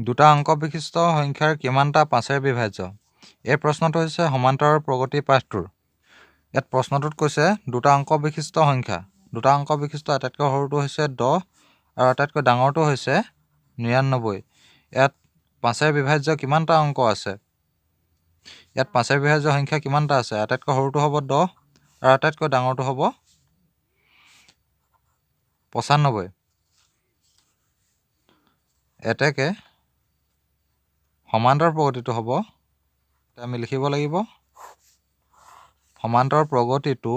দুটা অংক বিশিষ্ট সংখ্যাৰ কিমানটা 5ৰে বিভাজ্য এই প্ৰশ্নটো হৈছে সমান্তৰাল প্ৰগতি পাঠটোৰ ইয়াত প্ৰশ্নটোত কৈছে দুটা অংক বিশিষ্ট সংখ্যা দুটা অংক বিশিষ্ট আটাইতকৈ সৰুটো হৈছে 10 আৰু আটাইতকৈ ডাঙৰটো হৈছে 99 ইয়াত 5ৰে বিভাজ্য কিমানটা অংক আছে ইয়াত 5ৰে বিভাজ্য সংখ্যা কিমানটা আছে আটাইতকৈ সৰুটো হ'ব 10 আৰু আটাইতকৈ ডাঙৰটো হ'ব 95 এতেকে সমান্তৰাল প্ৰগতিটো হ'ব আমি লিখিব লাগিব সমান্তৰাল প্ৰগতিটো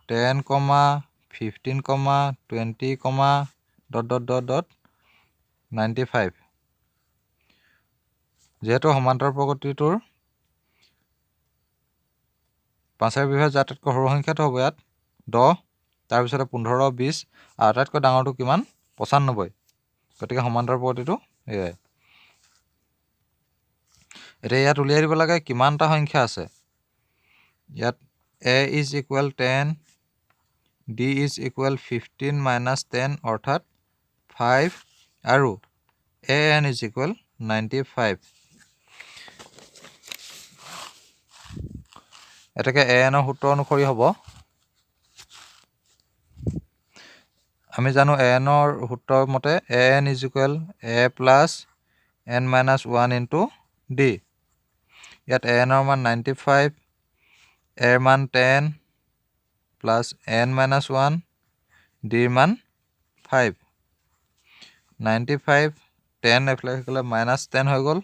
10, 15, 20, ... 95 যেহেতু সমান্তৰাল প্ৰগতিটোৰ 5ৰে বিভাজ্য আটাইতকৈ সৰু সংখ্যাটো হ'ব ইয়াত 10 তাৰ পিছত 15, 20 আৰু আটাইতকৈ ডাঙৰটো কিমান 95 গতিকে সমান্তৰাল প্ৰগতিটো এয়াই এতিয়া ইয়াত উলিয়াই দিব লাগে কিমানটা সংখ্যা আছে ইয়াত a is equal 10 d is equal 15 minus 10 অৰ্থাৎ 5 আৰু an is equal 95 এটাকে an ৰ সূত্ৰ অনুসৰি হ'ব আমি জানো an ৰ সূত্ৰ মতে an is equal a plus n minus 1 into d ইয়াত an ৰ মান 95 a ৰ মান 10 plus n minus 1 d ৰ মান 5 95 10 এফালে গ'লে minus 10 হৈ গ'ল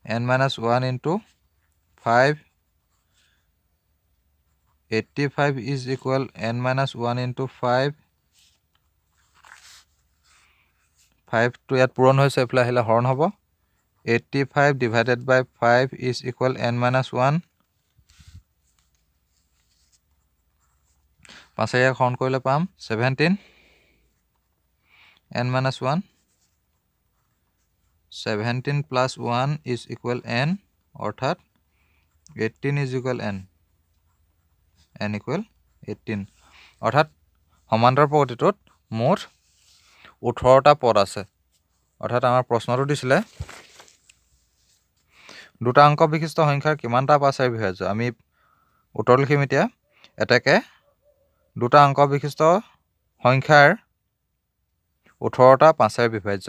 n minus 1 into 5 85 is equal n minus 1 into 5 5 to ইয়াত পূৰণ হৈছে এফালে আহিলে হৰণ হ'ব 85 divided by 5 is equal n minus 1 5 হৰণ কৰিলে পাম 17 n minus 1 17 plus 1 is equal n অৰ্থাৎ 18 is equal n equal 18 অৰ্থাৎ সমান্তৰাল প্ৰগতিটোত মুঠ 18টা পদ আছে অৰ্থাৎ আমাৰ প্ৰশ্নটো দিছিলে দুটা অংক বিশিষ্ট সংখ্যাৰ কিমানটা 5ৰে বিভাজ্য আমি উত্তৰ লিখিম এতিয়া এটাকে দুটা অংক বিশিষ্ট সংখ্যাৰ 18টা 5ৰে বিভাজ্য